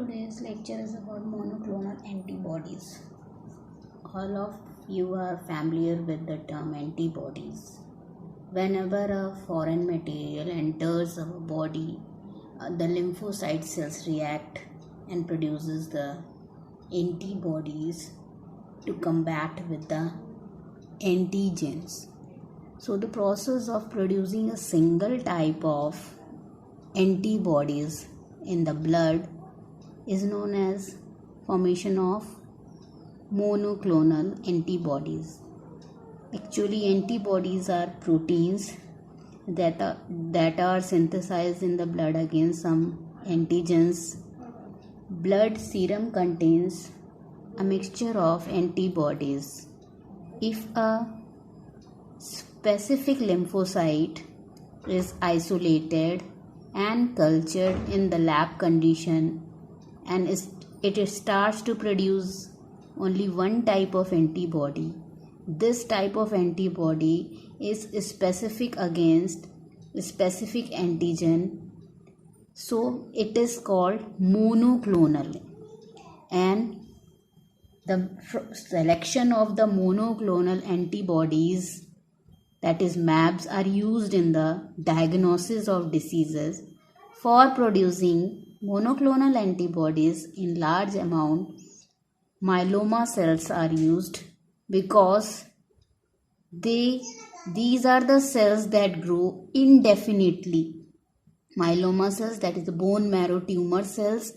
Today's lecture is about monoclonal antibodies. All of you are familiar with the term antibodies. Whenever a foreign material enters our body, the lymphocyte cells react and produces the antibodies to combat with the antigens. So the process of producing a single type of antibodies in the blood is known as formation of monoclonal antibodies. Actually, antibodies are proteins that are synthesized in the blood against some antigens. Blood serum contains a mixture of antibodies. If a specific lymphocyte is isolated and cultured in the lab condition, and it starts to produce only one type of antibody. This type of antibody is specific against a specific antigen, so it is called monoclonal. And the selection of the monoclonal antibodies, that is MABs, are used in the diagnosis of diseases. For producing monoclonal antibodies in large amount, myeloma cells are used because these are the cells that grow indefinitely. Myeloma cells, that is the bone marrow tumor cells,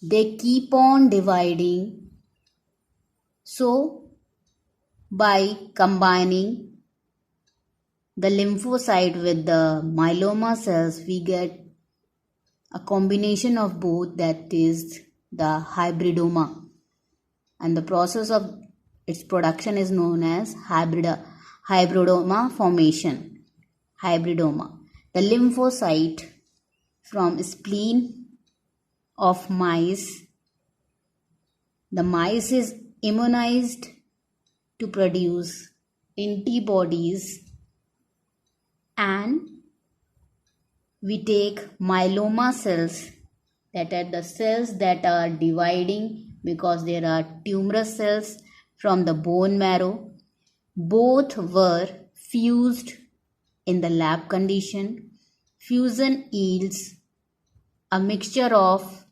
they keep on dividing. So by combining the lymphocyte with the myeloma cells, we get a combination of both, that is the hybridoma, and the process of its production is known as hybridoma formation. Hybridoma. The lymphocyte from spleen of mice, the mice is immunized to produce antibodies, and we take myeloma cells, that are the cells that are dividing because there are tumorous cells from the bone marrow. Both were fused in the lab condition. Fusion yields a mixture of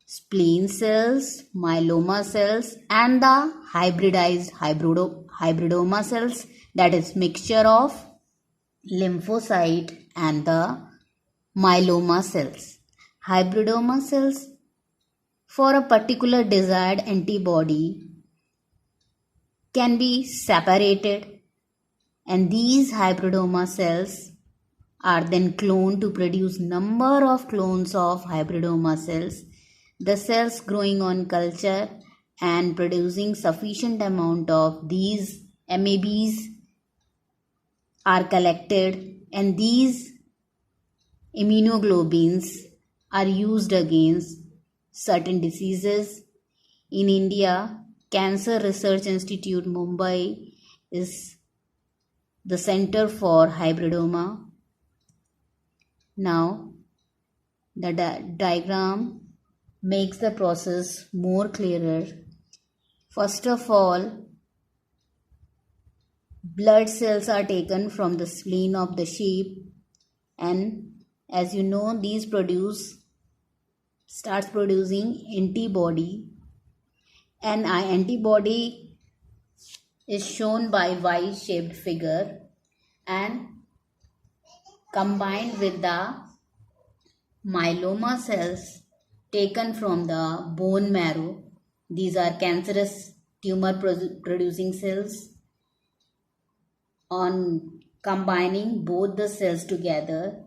spleen cells, myeloma cells, and the hybridized hybridoma cells, that is mixture of lymphocyte and the myeloma cells. Hybridoma cells for a particular desired antibody can be separated, and these hybridoma cells are then cloned to produce number of clones of hybridoma cells. The cells growing on culture and producing sufficient amount of these MABs are collected, and these immunoglobulins are used against certain diseases. In India, Cancer Research Institute, Mumbai, is the center for hybridoma. Now, the diagram makes the process more clearer. First of all, blood cells are taken from the spleen of the sheep, and as you know, these starts producing antibody. An antibody is shown by Y-shaped figure and combined with the myeloma cells taken from the bone marrow. These are cancerous tumor producing cells. On combining both the cells together,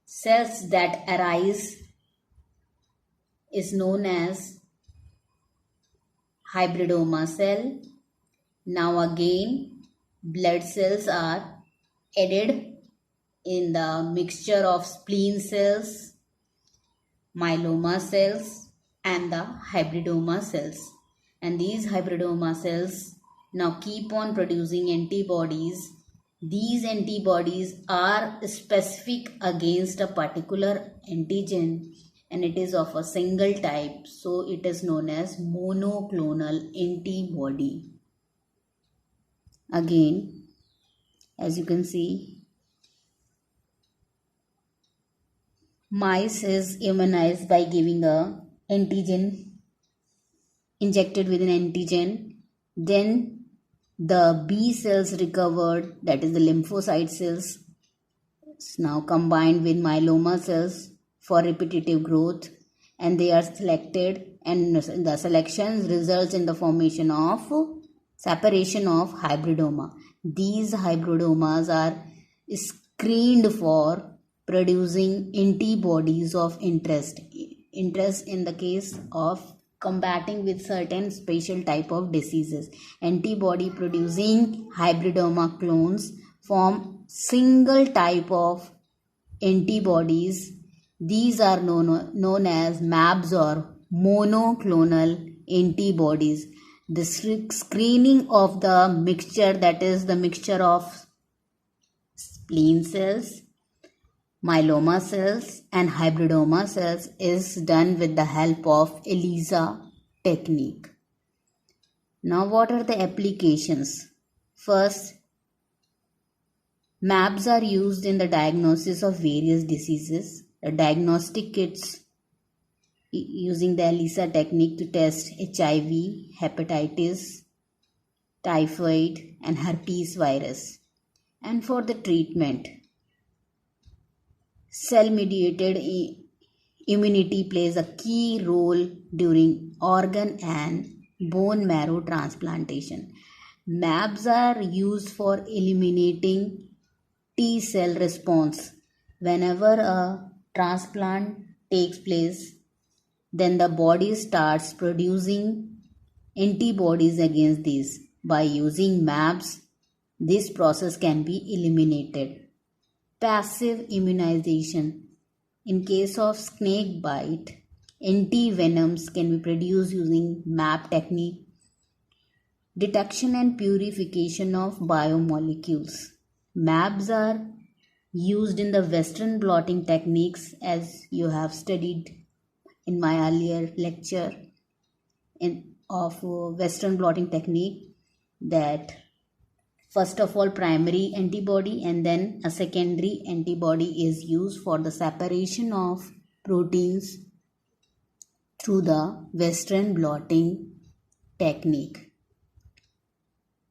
cells that arise is known as hybridoma cell. Now again, blood cells are added in the mixture of spleen cells, myeloma cells, and the hybridoma cells. And these hybridoma cells now keep on producing antibodies These antibodies are specific against a particular antigen and it is of a single type, so it is known as monoclonal antibody. Again, as you can see, mice is immunized by giving a antigen, injected with an antigen. Then the B cells recovered, that is the lymphocyte cells, is now combined with myeloma cells for repetitive growth, and they are selected, and the selection results in the formation of separation of hybridoma. These hybridomas are screened for producing antibodies of interest in the case of combating with certain special type of diseases. Antibody producing hybridoma clones form single type of antibodies. These are known as MABs or monoclonal antibodies. The screening of the mixture, that is the mixture of spleen cells, myeloma cells and hybridoma cells, is done with the help of ELISA technique. Now what are the applications? First, MABs are used in the diagnosis of various diseases. The diagnostic kits using the ELISA technique to test HIV, hepatitis, typhoid and herpes virus. And for the treatment, cell-mediated immunity plays a key role during organ and bone marrow transplantation. MABs are used for eliminating T cell response. Whenever a transplant takes place, then the body starts producing antibodies against these. By using MABs, this process can be eliminated. Passive immunization. In case of snake bite, antivenoms can be produced using MAB technique. Detection and purification of biomolecules. MABs are used in the Western blotting techniques, as you have studied in my earlier lecture of Western blotting technique, that first of all primary antibody and then a secondary antibody is used for the separation of proteins through the Western blotting technique.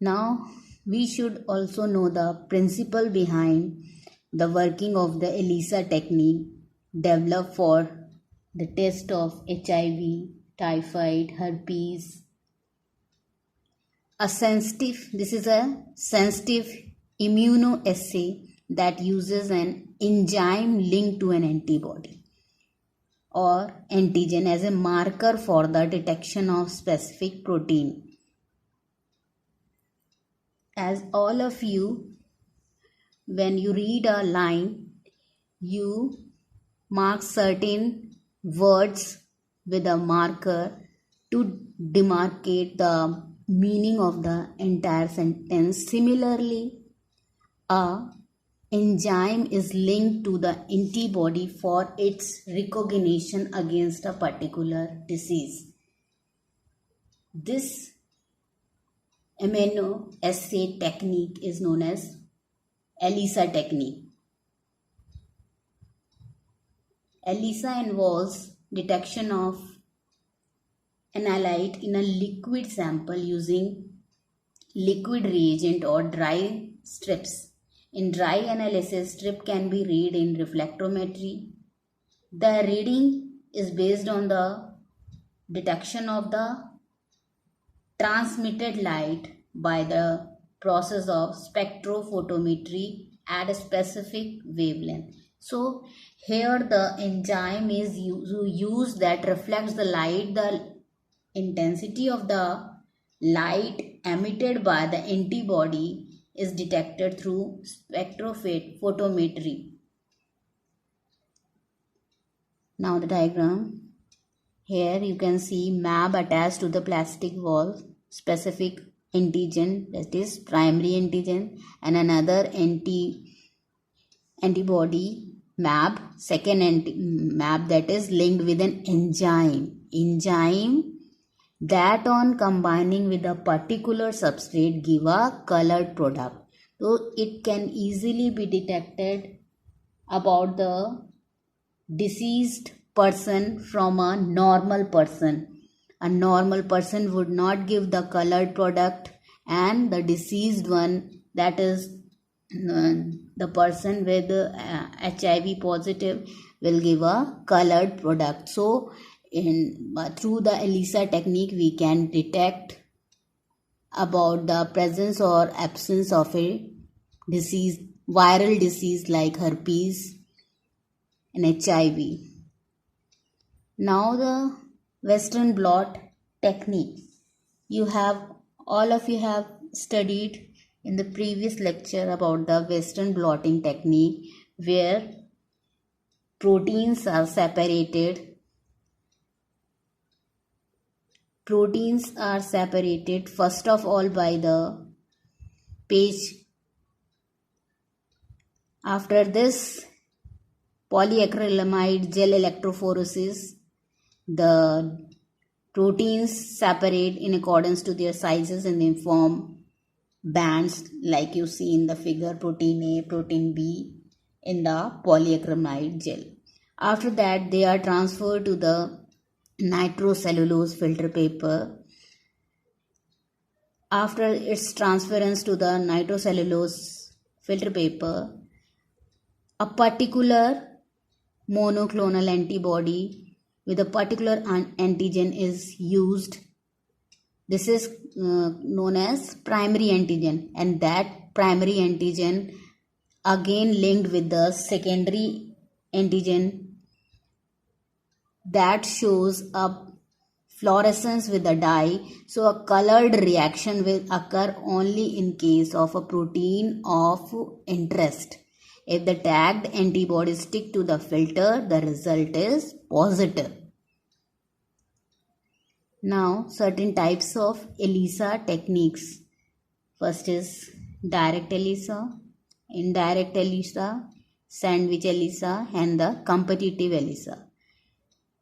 Now we should also know the principle behind the working of the ELISA technique developed for the test of HIV, typhoid, herpes. This is a sensitive immunoassay that uses an enzyme linked to an antibody or antigen as a marker for the detection of specific protein. As all of you, when you read a line, you mark certain words with a marker to demarcate the meaning of the entire sentence. Similarly, a enzyme is linked to the antibody for its recognition against a particular disease. This immunoassay technique is known as ELISA technique. ELISA involves detection of analyte in a liquid sample using liquid reagent or dry strips. In dry analysis, strip can be read in reflectometry. The reading is based on the detection of the transmitted light by the process of spectrophotometry at a specific wavelength. So here the enzyme is used that reflects the light. The intensity of the light emitted by the antibody is detected through spectrophotometry. Now the diagram. Here you can see MAB attached to the plastic wall. Specific antigen, that is primary antigen, and another antibody mAb, second mAb, that is linked with an enzyme that on combining with a particular substrate give a colored product. So it can easily be detected about the deceased person from a normal person. A normal person would not give the colored product, and the deceased one, that is the person with HIV positive, will give a colored product. So through the ELISA technique we can detect about the presence or absence of a disease, viral disease like herpes and HIV. Now the Western blot technique. All of you have studied in the previous lecture about the Western blotting technique, where proteins are separated. Proteins are separated first of all by the page. After this, polyacrylamide gel electrophoresis, the proteins separate in accordance to their sizes and they form bands like you see in the figure, protein A, protein B in the polyacrylamide gel. After that, they are transferred to the nitrocellulose filter paper. After its transference to the nitrocellulose filter paper, a particular monoclonal antibody with a particular antigen is used. This is known as primary antigen, and that primary antigen again linked with the secondary antigen that shows a fluorescence with the dye. So a colored reaction will occur only in case of a protein of interest. If the tagged antibodies stick to the filter, the result is positive. Now, certain types of ELISA techniques. First is direct ELISA, indirect ELISA, sandwich ELISA, and the competitive ELISA.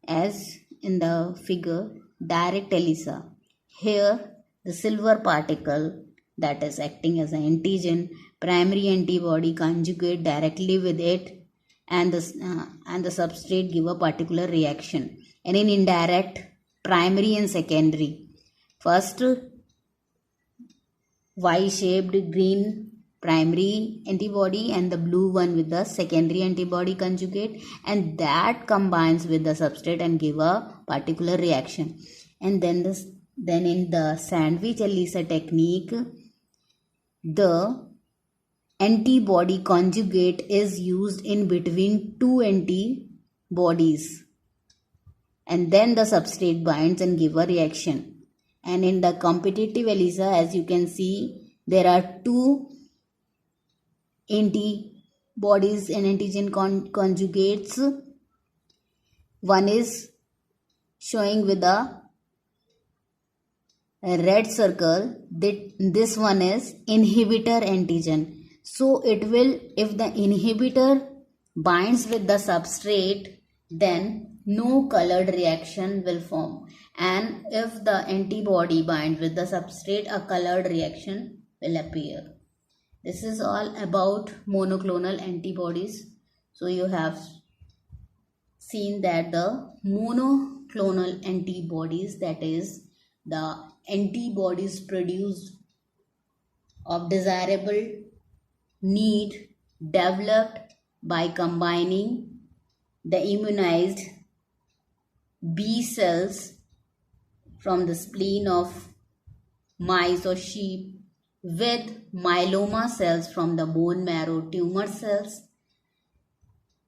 As in the figure, direct ELISA. Here, the silver particle that is acting as an antigen, primary antibody conjugate directly with it, and the substrate give a particular reaction. And in indirect, primary and secondary. First, Y-shaped green primary antibody and the blue one with the secondary antibody conjugate, and that combines with the substrate and give a particular reaction. And then in the sandwich ELISA technique, the antibody conjugate is used in between two antibodies, and then the substrate binds and give a reaction. And in the competitive ELISA, as you can see, there are two antibodies and antigen conjugates. One is showing with a red circle. This one is inhibitor antigen. So it will, if the inhibitor binds with the substrate, then no colored reaction will form, and if the antibody binds with the substrate, a colored reaction will appear. This is all about monoclonal antibodies. So you have seen that the monoclonal antibodies, that is the antibodies produced of desirable need, developed by combining the immunized B cells from the spleen of mice or sheep with myeloma cells from the bone marrow tumor cells.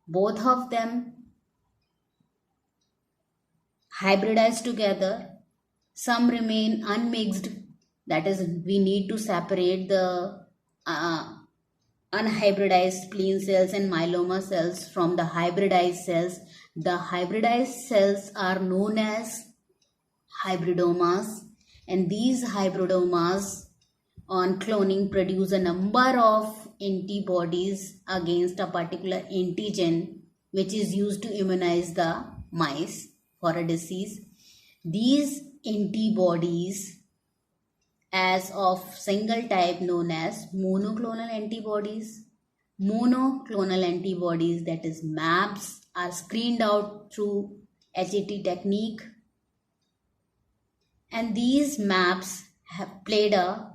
Both of them hybridized together. Some remain unmixed, that is, we need to separate the unhybridized spleen cells and myeloma cells from the hybridized cells. The hybridized cells are known as hybridomas, and these hybridomas on cloning produce a number of antibodies against a particular antigen which is used to immunize the mice for a disease. These antibodies as of single type known as monoclonal antibodies. Monoclonal antibodies, that is MABs, are screened out through HAT technique, and these MABs have played a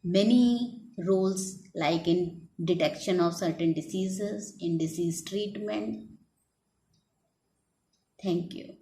many roles like in detection of certain diseases, in disease treatment. Thank you.